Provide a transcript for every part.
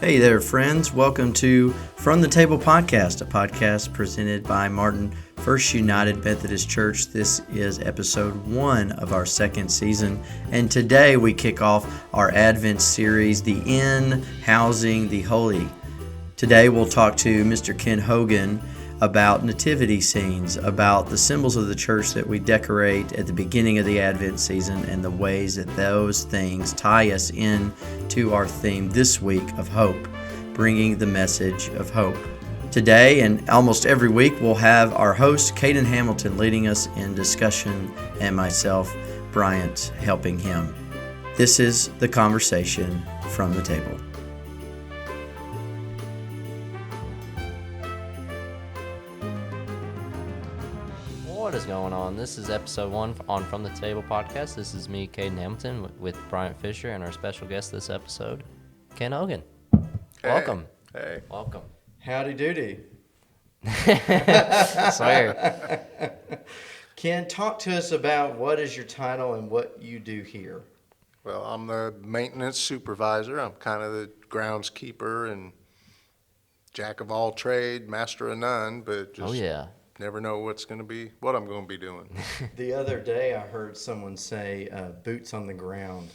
Hey there, friends. Welcome to From the Table Podcast, a podcast presented by Martin First United Methodist Church. This is episode 1 of our second season, and today we kick off our Advent series, The Inn, Housing the Holy. Today we'll talk to Mr. Ken Hogan about nativity scenes, about the symbols of the church that we decorate at the beginning of the Advent season, and the ways that those things tie us in to our theme this week of hope, bringing the message of hope. Today and almost every week, we'll have our host, Caden Hamilton, leading us in discussion, and myself, Bryant, helping him. This is the conversation from the table. What is going on? This is episode 1 on From the Table podcast. This is me, Caden Hamilton, with Bryant Fisher, and our special guest this episode, Ken Hogan. Hey. Welcome. Hey. Welcome. Howdy doody. Swear. Ken, talk to us about what is your title and what you do here. Well, I'm the maintenance supervisor. I'm kind of the groundskeeper and jack of all trade, master of none, but just never know what I'm going to be doing. The other day I heard someone say boots on the ground.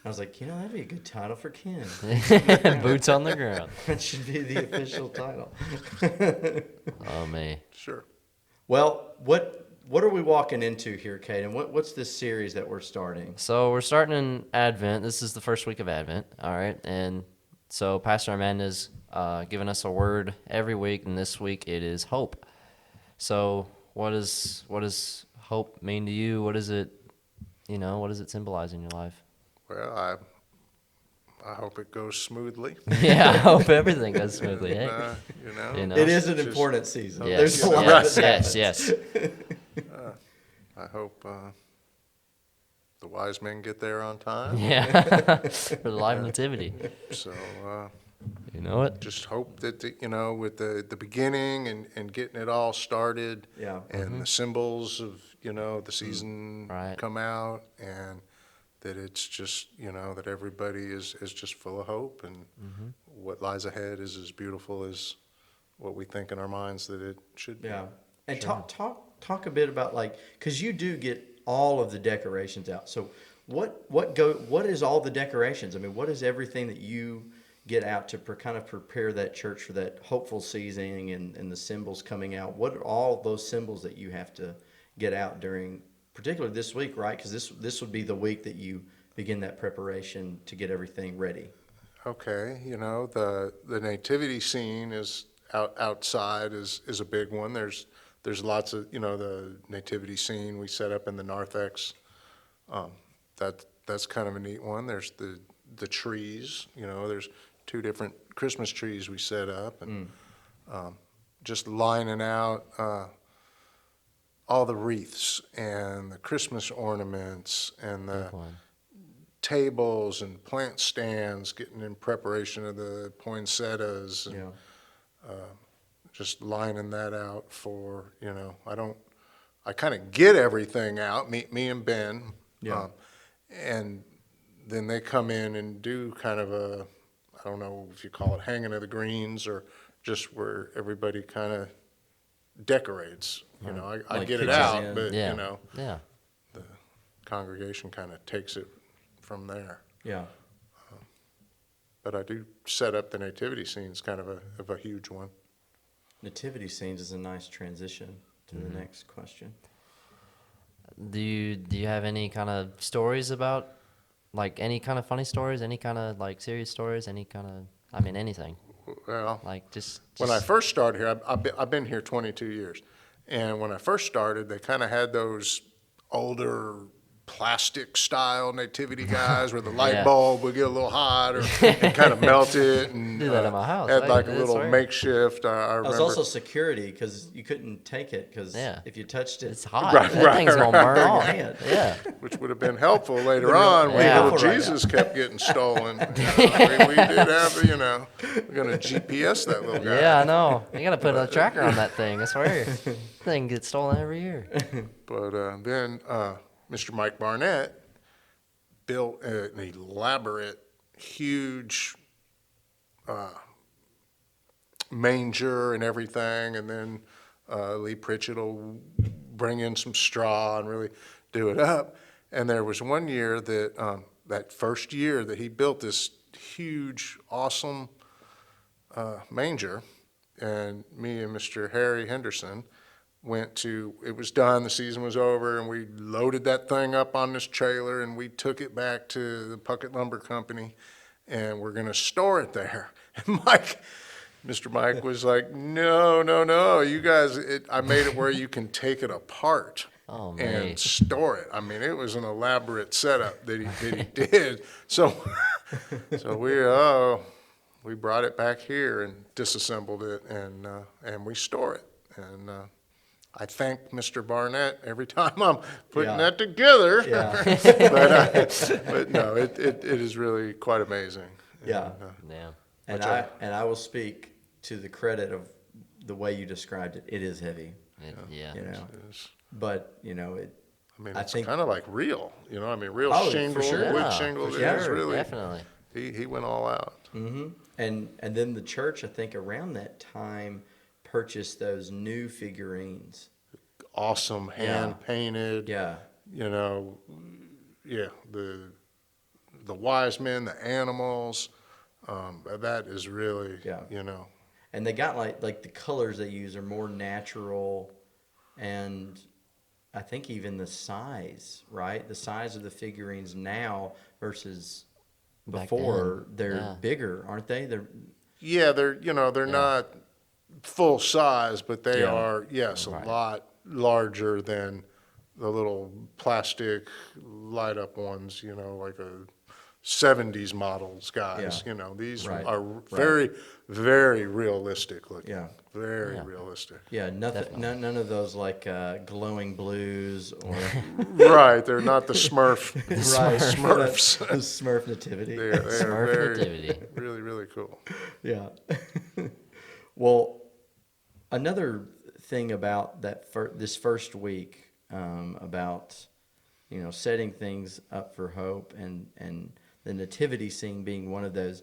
I was like, that'd be a good title for Ken. Boots on the ground. That should be the official title. Oh, me. Sure. Well, what are we walking into here, Kate? And what's this series that we're starting? So we're starting in Advent. This is the first week of Advent, all right? And so Pastor Amanda's giving us a word every week, and this week it is hope. So what does hope mean to you? What is it, what does it symbolize in your life? Well, I hope it goes smoothly. Yeah, I hope everything goes smoothly. Hey? It is an important season. Yes, There's a lot yes. I hope the wise men get there on time. Yeah, for the live nativity. So, You know it. just hope that, with the beginning and getting it all started, and the symbols of, the season come out, and that it's just, that everybody is just full of hope, and what lies ahead is as beautiful as what we think in our minds that it should be. Yeah. And talk a bit about, because you do get all of the decorations out. So what is all the decorations? I mean, what is everything that you get out to kind of prepare that church for that hopeful season and the symbols coming out? What are all those symbols that you have to get out during, particularly this week, right? Because this would be the week that you begin that preparation to get everything ready. Okay, the nativity scene is outside is a big one. There's lots of, the nativity scene we set up in the narthex. That's kind of a neat one. There's the trees, there's 2 different Christmas trees we set up, and just lining out all the wreaths and the Christmas ornaments and the tables and plant stands, getting in preparation of the poinsettias, and just lining that out for, I kind of get everything out, me and Ben, and then they come in and do kind of a, I don't know if you call it hanging of the greens, or just where everybody kind of decorates. I get it out, but the congregation kind of takes it from there. Yeah. But I do set up the nativity scenes, kind of a huge one. Nativity scenes is a nice transition to the next question. Do you have any kind of stories about, any kind of funny stories, any kind of serious stories, any kind of, anything? Well, just when I first started here, I've been here 22 years, and when I first started, they kind of had those older plastic style nativity guys where the light bulb would get a little hot and kind of melt it, and do that at my house. had a little makeshift. I remember. It was also security because you couldn't take it because if you touched it, it's hot. That thing's gonna burn off. Yeah, which would have been helpful later on when little Jesus kept getting stolen. We did have, we're gonna GPS that little guy. Yeah, I know. You gotta put a tracker on that thing. I swear, thing gets stolen every year. But then Mr. Mike Barnett built an elaborate, huge manger and everything, and then Lee Pritchett will bring in some straw and really do it up. And there was one year that that first year that he built this huge, awesome manger, and me and Mr. Harry Henderson went to, it was done, the season was over, and we loaded that thing up on this trailer, and we took it back to the Puckett Lumber Company, and we're gonna store it there. And Mr. Mike was like, no, you guys, I made it where you can take it apart Oh, man. and store it. I mean, it was an elaborate setup that he did. So we brought it back here and disassembled it, and we store it. And I thank Mr. Barnett every time I'm putting that together. Yeah. But no, it is really quite amazing. Yeah. Yeah. And I will speak to the credit of the way you described it. It is heavy, Yeah. you know. It is. But you know it. I mean, I it's think- kind of like real, you know. I mean, real Oh, for shingle, sure. wood Yeah, shingle. for It is sure, really. definitely. He went all out. Mm-hmm. And then the church, I think, around that time, purchased those new figurines. Awesome, hand painted. Yeah. You know, yeah. The wise men, the animals. That is really, you know. And they got like the colors they use are more natural, and I think even the size, right? The size of the figurines now versus Back before, then, they're yeah. bigger, aren't they? Yeah, they're not full size, but they Yeah. are, yes, a Right. lot larger than the little plastic light up ones, you know, like a 70s models guys. Yeah. You know, these Right. are very, very realistic looking. Yeah. Very Yeah. realistic. Yeah, nothing, none of those like glowing blues or Right, they're not the Smurf. Smurfs. Smurfs. The Smurf nativity. They are Smurf very, nativity. really, really cool. Yeah. Well, another thing about that this first week about setting things up for hope and the nativity scene being one of those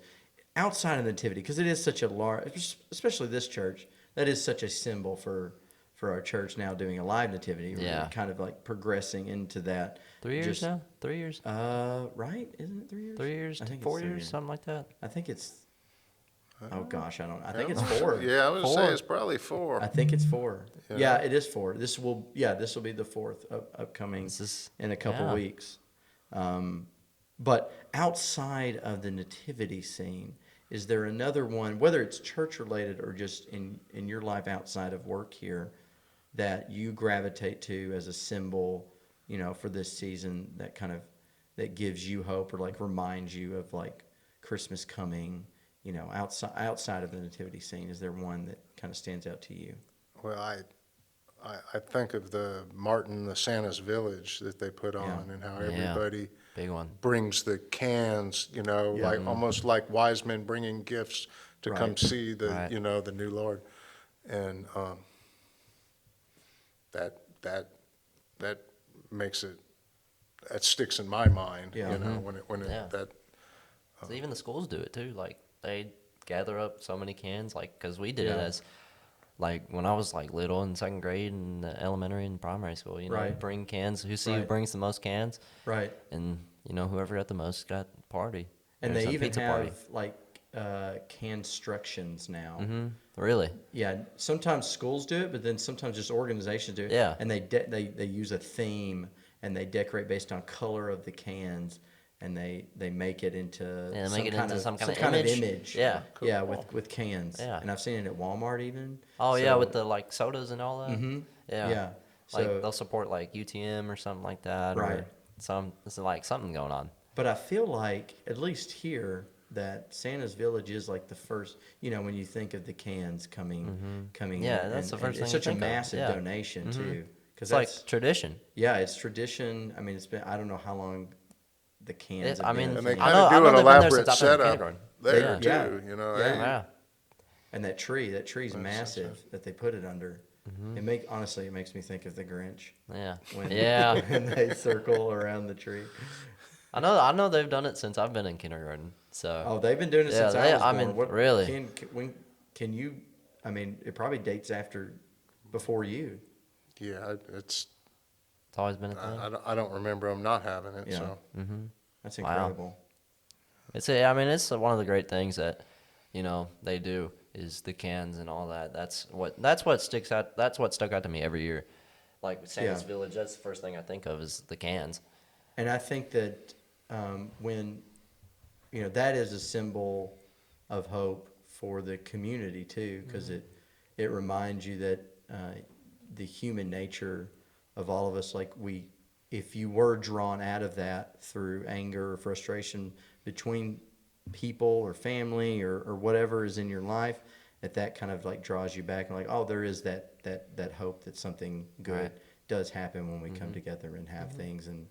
outside of the nativity, because it is such a large, especially this church, that is such a symbol for our church now doing a live nativity. Yeah. We're kind of like progressing into that. 3 years now? 3 years? Right? Isn't it 3 years? 3 years? I think 4 it's 3 years? years. Something like that? I think it's. Oh gosh, I don't. I think it's 4. Yeah, I was gonna 4. say it's probably 4. I think it's 4. Yeah. Yeah, it is 4. This will be the 4th upcoming This is- in a couple yeah. weeks. But outside of the nativity scene, is there another one, whether it's church related or just in your life outside of work here, that you gravitate to as a symbol, for this season that gives you hope or like reminds you of like Christmas coming? Outside of the nativity scene, is there one that kind of stands out to you? Well, I think of the Santa's Village that they put on, and how Yeah. everybody Big one. brings the cans, like almost like wise men bringing gifts to come Right. see the, Right. the new Lord. And that makes it, that sticks in my mind, Yeah. when it, Yeah. that, So even the schools do it too. Like they gather up so many cans, like because we did it Yeah. as like when I was like little in second grade and elementary and primary school. Right. Bring cans. Who Right. brings the most cans, Right. and whoever got the most got the party. And There's they a even pizza have party. like constructions now. Really? Yeah, sometimes schools do it, but then sometimes just organizations do it. Yeah. And they use a theme and they decorate based on color of the cans, and they make it into Yeah, they make it into some kind of image. image. Yeah. Yeah, with cans. Yeah. And I've seen it at Walmart even. Oh yeah, So- with the like sodas and all that. Mhm. Yeah. Yeah. Like So- they'll support like UTM or something like that. Right. Or it's like something going on. But I feel like, at least here, that Santa's Village is like the first, when you think of the cans coming Yeah, in. that's the first thing It's you such a think of. massive Yeah. donation, too. Because It's like tradition. yeah, it's tradition. I mean, it's been, I don't know how long the cans have I been mean, a and they thing. kind I of know do an they've been there elaborate since I've been in setup kindergarten. there Yeah. too, Yeah. Hey, Yeah. And that tree's massive that they put it under. Honestly, it makes me think of the Grinch Yeah. when, Yeah. when they circle around the tree. I know they've done it since I've been in kindergarten. So. Oh, they've been doing it Yeah, since I was I born. mean, What, really. Can you? I mean, it probably dates before you. Yeah, it's, It's always been a thing. I don't remember them not having it, Yeah. so. That's Wow. incredible. I mean, it's one of the great things that, they do is the cans and all that. That's what sticks out. That's what stuck out to me every year. Like Santa's Yeah. Village, that's the first thing I think of is the cans. And I think that when that is a symbol of hope for the community too, because it reminds you that the human nature of all of us, like if you were drawn out of that through anger or frustration between people or family or whatever is in your life, that kind of like draws you back and like, oh, there is that hope that something good Right. does happen when we come together and have things. And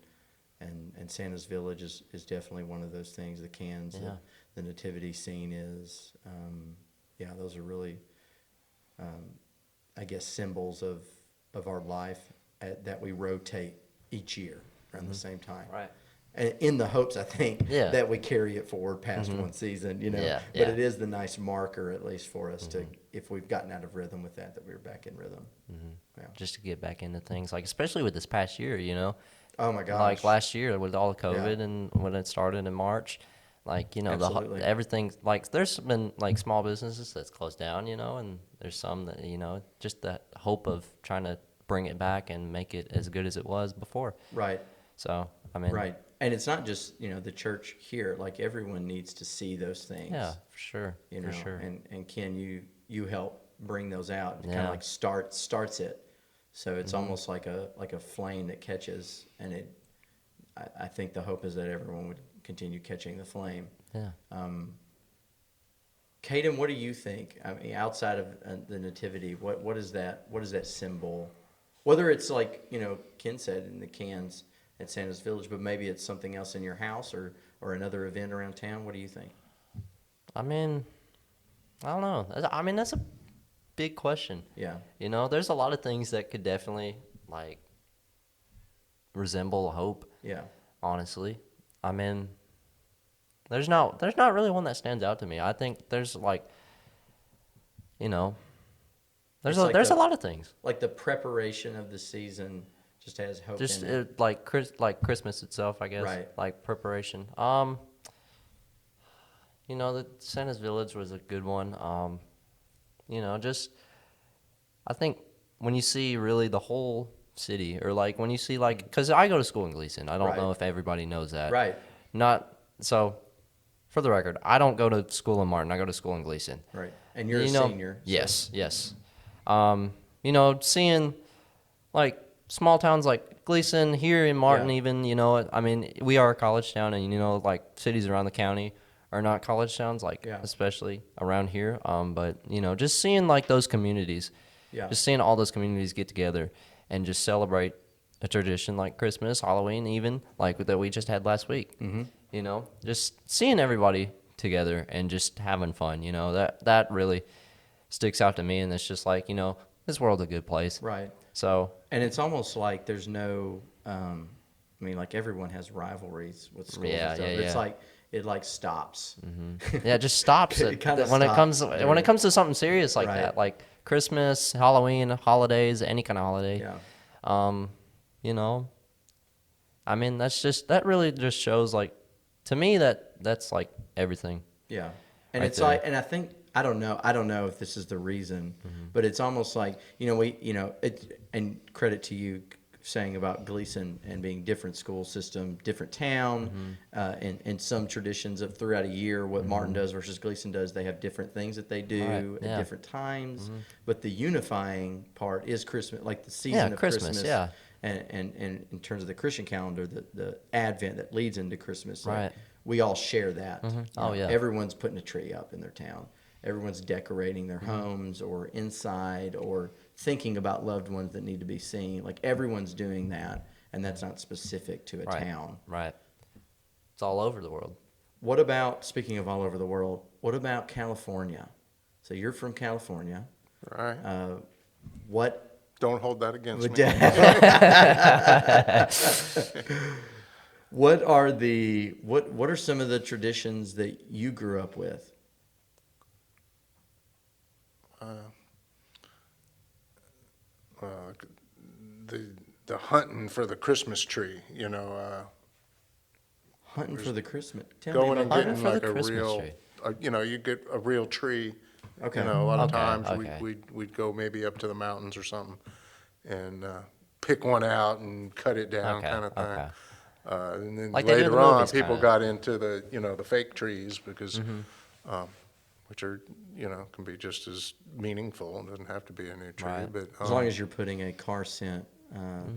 Santa's Village is definitely one of those things. The cans, Yeah. the nativity scene is, those are really, I guess, symbols of our life that we rotate each year around the same time. Right. And in the hopes, I think, Yeah. that we carry it forward past one season, Yeah, But yeah. it is the nice marker, at least for us, to, if we've gotten out of rhythm with that we're back in rhythm. Yeah. Just to get back into things, like especially with this past year, Oh my gosh. like last year with all the COVID Yeah. and when it started in March, like Absolutely. everything's like there's been like small businesses that's closed down, and there's some that just that hope of trying to bring it back and make it as good as it was before. Right. So I mean, Right. And it's not just, the church here, like everyone needs to see those things. yeah, for sure, for sure. And Ken, you help bring those out. Kind Yeah. of like starts it. So it's almost like a flame that catches, and I think the hope is that everyone would continue catching the flame. Yeah. Caden, what do you think? I mean, outside of the nativity, what is that symbol? Whether it's like, Ken said in the cans at Santa's Village, but maybe it's something else in your house or another event around town. What do you think? I mean, I don't know. I mean, that's a big question. Yeah. There's a lot of things that could definitely like resemble hope. Yeah. Honestly, I mean, there's not really one that stands out to me. I think there's like, there's It's like a lot of things. Like the preparation of the season just has hope Just in it. like Christmas itself, I guess. Right. Like preparation. The Santa's Village was a good one. Just I think when you see really the whole city, or like when you see like, because I go to school in Gleason. I don't Right. know if everybody knows that. Right. Not so. For the record, I don't go to school in Martin. I go to school in Gleason. Right. And you're a senior. So. Yes, yes. Seeing like small towns like Gleason here in Martin, Yeah. even, I mean, we are a college town, and like cities around the county are not college towns, like Yeah. especially around here. But just seeing like those communities, Yeah. just seeing all those communities get together and just celebrate a tradition like Christmas, Halloween, even like that we just had last week. Mm-hmm. Just seeing everybody together and just having fun. That really sticks out to me, and it's just like this world's a good place. Right. So And it's almost like there's no, like everyone has rivalries with schools Yeah, and stuff. yeah, It's yeah. like it like stops. yeah, it just stops It it kinda when it comes stops when it comes to something serious like Right. that, like Christmas, Halloween, holidays, any kind of holiday. Yeah. I mean, that really just shows like to me that's like everything. Yeah. And Right it's there. like, and I think, I don't know if this is the reason, but it's almost like, and credit to you saying about Gleason and being different school system, different town, and some traditions of throughout a year, what Martin does versus Gleason does, they have different things that they do Right, at yeah. different times. But the unifying part is Christmas, like the season of Christmas, yeah. And in terms of the Christian calendar, the Advent that leads into Christmas, like, Right. we all share that. Oh, yeah. Everyone's putting a tree up in their town. Everyone's decorating their homes or inside or thinking about loved ones that need to be seen. Like everyone's doing that, and that's not specific to a Right. town. Right. It's all over the world. What about, speaking of all over the world, what about California? So you're from California. All right. What Don't hold that against would me. What are some of the traditions that you grew up with? The hunting for the Christmas tree, Hunting for the Christmas. Tell me going about and Hunting getting for the like a Christmas real, tree. you get a real tree. Okay. A lot of Okay, times okay. we'd go maybe up to the mountains or something and pick one out and cut it down, Okay, kind of thing. okay. And then Like they do in the later on, movies, people kinda. got into the fake trees because, Mm-hmm. which are, can be just as meaningful. It doesn't have to be a new tree, Right. but As long as you're putting a car scent,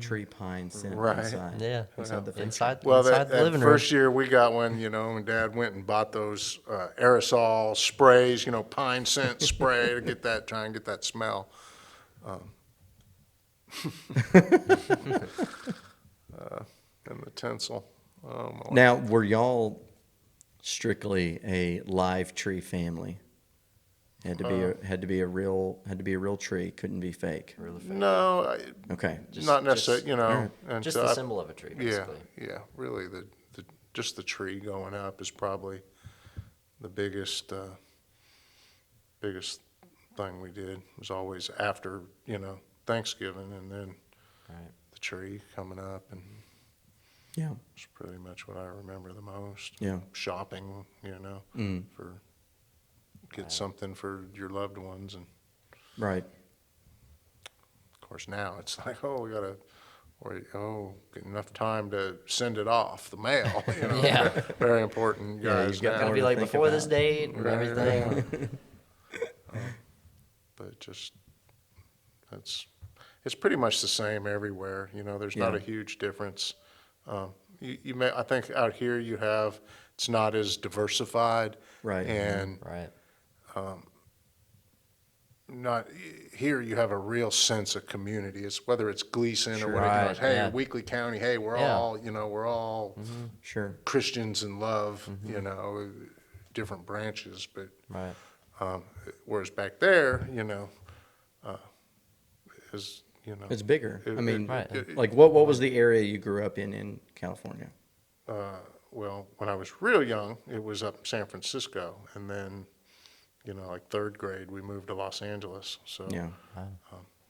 tree pine scent Right. inside. Yeah, Inside the fake inside well, inside the that living room. first year we got one, and Dad went and bought those aerosol sprays, pine scent spray to try and get that smell. And the tinsel. Oh, my. Now, were y'all strictly a live tree family? Had to be a real tree. Couldn't be fake. Really fake. No, Okay. not necessarily, Alright. and Just so the symbol of a tree, Yeah, basically. yeah, really, just the tree going up is probably the biggest thing we did. It was always after, Thanksgiving, and then Right. the tree coming up, and Yeah. it's pretty much what I remember the most. Yeah. Shopping, Mm. get something for your loved ones, and Right. of course now it's like, get enough time to send it off the mail. Yeah. Very important, Yeah, guys. you've got now. Gotta more be to like think before this about. date and Right, everything. But it's pretty much the same everywhere. There's not Yeah. a huge difference. I think out here it's not as diversified, Right. and Right. not here you have a real sense of community. It's whether it's Gleason Sure. or whatever. Right, Hey, yeah. Weakley County. Hey, we're Yeah. all Sure. Christians in love. Different branches, but Right. whereas back there, is It's bigger. I mean, Right. like what was the area you grew up in California? Well, when I was real young, it was up in San Francisco, and then, like third grade, we moved to Los Angeles. So, Yeah.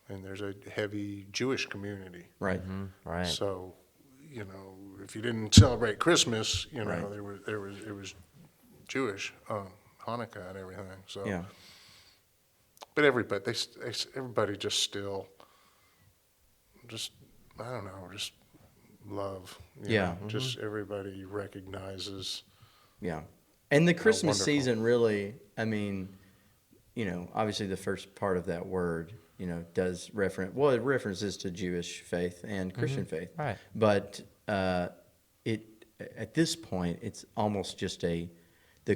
and there's a heavy Jewish community. Right. Right. So, if you didn't celebrate Christmas, Right. it was Jewish, Hanukkah and everything. So, Yeah. but everybody just still, I don't know, just love. Yeah. Just everybody recognizes. Yeah. And the Christmas wonderful. season really, I mean, obviously the first part of that word, does it references to Jewish faith and Christian faith. Right. But at this point, it's almost just the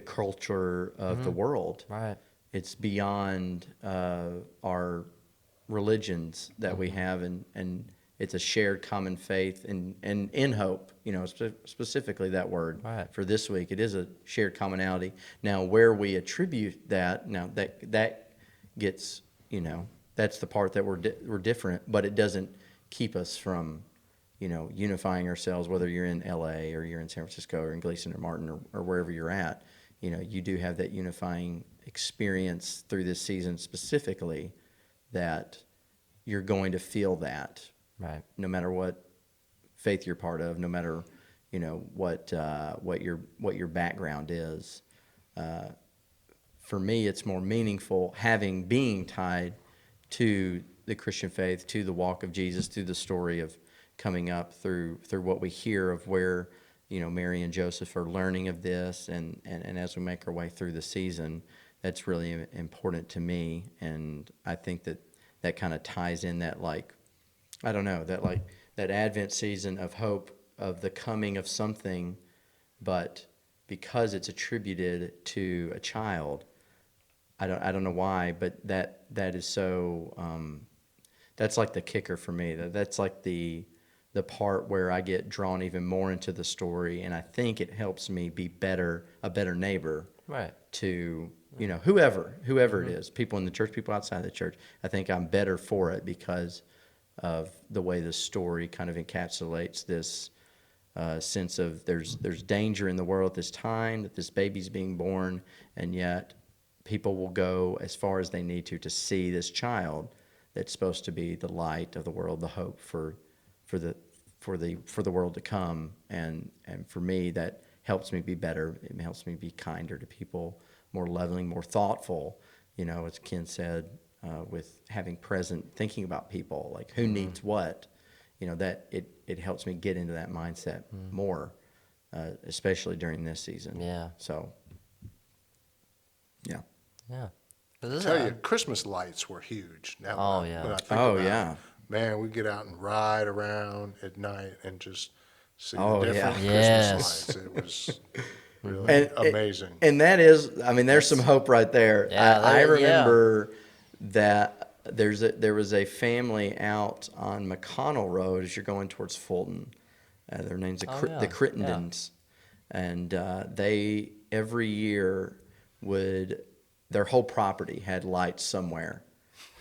culture of the world. Right. It's beyond our religions that we have, and it's a shared common faith and in hope, specifically that word Right. for this week. It is a shared commonality. Now, where we attribute that, that gets, that's the part that we're different, but it doesn't keep us from, unifying ourselves, whether you're in LA or you're in San Francisco or in Gleason or Martin or wherever you're at. You do have that unifying experience through this season specifically that you're going to feel that. Right. No matter what faith you're part of, no matter what your background is. For me, it's more meaningful being tied to the Christian faith, to the walk of Jesus, through the story of coming up through what we hear of where Mary and Joseph are learning of this, and as we make our way through the season, that's really important to me, and I think that kind of ties in that that Advent season of hope of the coming of something, but because it's attributed to a child, I don't know why, but that is so that's like the kicker for me. That's like the part where I get drawn even more into the story, and I think it helps me be a better neighbor. Right. To whoever it is, people in the church, people outside the church. I think I'm better for it because of the way the story kind of encapsulates this sense of there's danger in the world at this time, that this baby's being born, and yet people will go as far as they need to see this child that's supposed to be the light of the world, the hope for the world to come. And for me, that helps me be better. It helps me be kinder to people, more loving, more thoughtful. You know, as Ken said, with having present, thinking about people, like who needs what. You know, that it helps me get into that mindset more, especially during this season. Yeah. So, yeah. Yeah. I tell you, Christmas lights were huge. Now, Oh, when I- yeah. when I think Oh, about it, yeah. man, we get out and ride around at night and just see Oh, the yeah. different Yes. Christmas lights. It was really amazing. And that is, I mean, there's some hope right there. Yeah, I yeah. remember that there was a family out on McConnell Road as you're going towards Fulton. Their name's the Crittendens. And they, every year, their whole property had lights somewhere.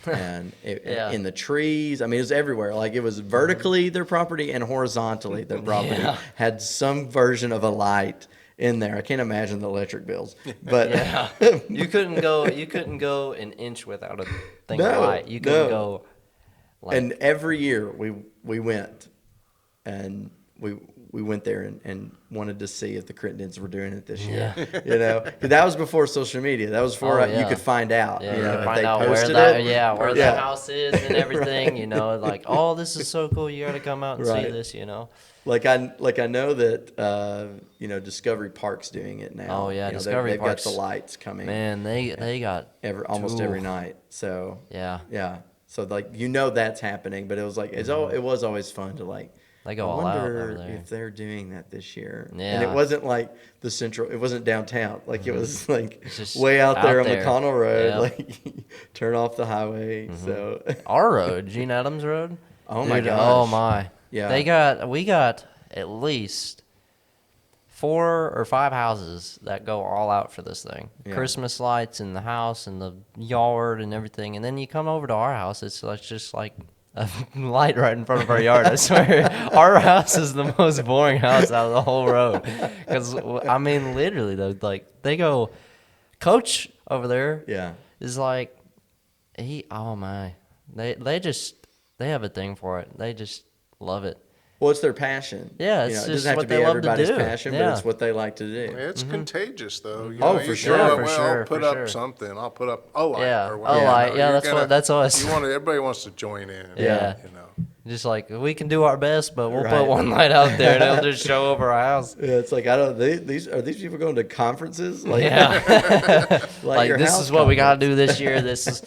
And in the trees, I mean, it was everywhere. Like, it was vertically their property and horizontally their property had some version of a light in there. I can't imagine the electric bills, but you couldn't go an inch without a thing of light. You couldn't go. Like, and every year we went, and we went there and wanted to see if the Crittendens were doing it this year. You know, 'cause that was before social media. That was before you could find out. Yeah, you know, could if find they out where posted that, it. where the house is and everything. You know, like, oh, this is so cool. You got to come out and see this. You know. Like I know that you know, Discovery Park's doing it now. Oh yeah, you know, Discovery Park's got the lights coming. Man, they got almost every night. So yeah. So like, you know, that's happening, but it was like it was always fun to like. They go I all out wonder over there. if they're doing that this year. Yeah. And it wasn't like it wasn't downtown. Like, it was like just way out there on there. McConnell Road. Yep. Like, turn off the highway. So Our road, Gene Adams Road. Oh my Dude, gosh. Oh my. Yeah. We got at least 4 or 5 houses that go all out for this thing. Yeah. Christmas lights in the house and the yard and everything. And then you come over to our house, it's like just like a light right in front of our yard. I swear, our house is the most boring house out of the whole road. Because, I mean, literally, though, like, they go, Coach over there is like, oh my, they have a thing for it. They just love it. Well, it's their passion. Yeah, you it's know, it just doesn't have what to be they love to everybody's do. passion, but it's what they like to do. It's contagious, though. You Oh, know, for you sure. go, For well, sure, I'll put for up sure. something. I'll put up a light Yeah, or a whatever. light. You Yeah, know, that's us. Everybody wants to join in. Yeah. You know. Just like, we can do our best, but we'll put one light out there and it'll just show over our house. Yeah, it's like, are these people going to conferences? Like, like your this house is what we got to conference. do this year. This is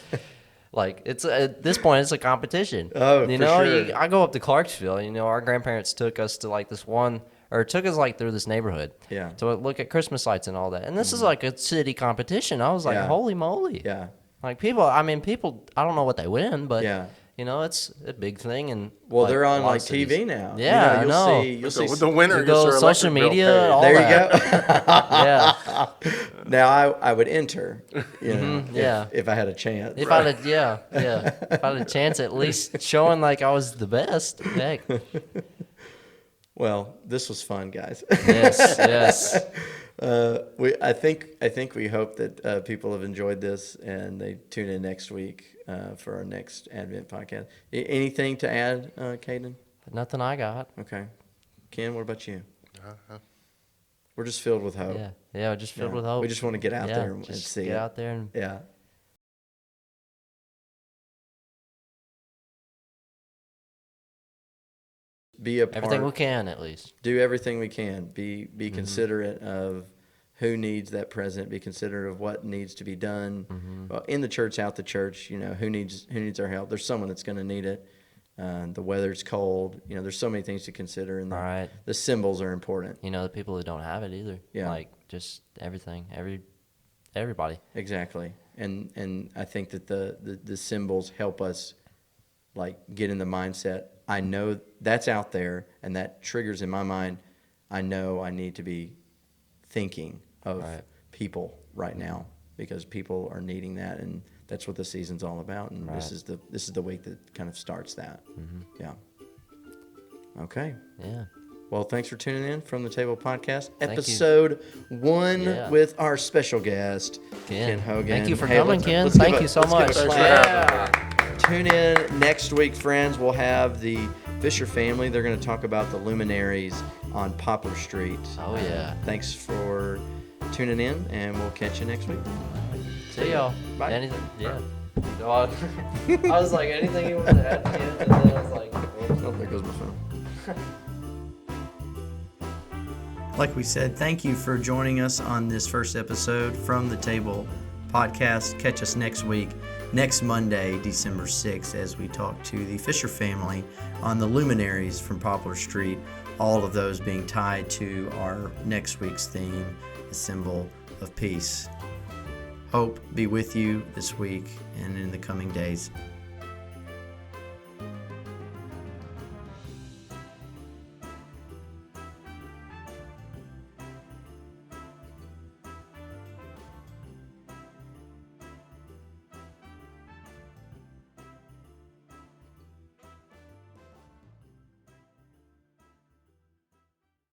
like, it's at this point it's a competition. Oh, you for know, sure. I go up to Clarksville. You know, our grandparents took us to like took us like through this neighborhood. Yeah. To look at Christmas lights and all that. And this is like a city competition. I was like, holy moly. Yeah. Like people, I don't know what they win, but you know, it's a big thing. And well, they're on like TV now. Yeah, you know, I know. You'll see The winner You gets go their social electric bill media, paid. all there that. you go. Yeah. Now I would enter. You know, if I had a chance. If I had, if I had a chance, at least showing like I was the best. Heck. Well, this was fun, guys. Yes. I think we hope that people have enjoyed this and they tune in next week for our next Advent podcast. Anything to add, Caden? Nothing I got. Okay. Ken, what about you? We're just filled with hope. Yeah, just filled with hope. We just want to get out there and just see get it. out there and be a part. everything we can, at least. Do everything we can. Be considerate of who needs that present. Be considerate of what needs to be done in the church, out the church. You know, who needs our help. There's someone that's going to need it. The weather's cold. You know, there's so many things to consider, and the symbols are important. You know, the people who don't have it either. Yeah. Like just everything, everybody. Exactly. And I think that the symbols help us like get in the mindset. I know that's out there, and that triggers in my mind. I know I need to be thinking of people right now because people are needing that, and that's what the season's all about. And this is the week that kind of starts that. Yeah. Okay. Yeah. Well, thanks for tuning in from the Table Podcast, Thank you. episode 1 Yeah. with our special guest, Ken Hogan. Thank you for Hey, coming, let's- Ken. let's give Thank a- you so let's give a much. Thanks for clap. having me. Tune in next week, friends. We'll have the Fisher family. They're going to talk about the luminaries on Poplar Street. Oh, yeah. Thanks for tuning in, and we'll catch you next week. See y'all. Bye. Anything? Yeah. No, I was like, anything you want to add, Ken? And then I was like, Oh, there goes my phone. Like we said, thank you for joining us on this first episode from the Table Podcast. Catch us next week, next Monday, December 6th, as we talk to the Fisher family on the luminaries from Poplar Street, all of those being tied to our next week's theme, the symbol of peace. Hope be with you this week and in the coming days.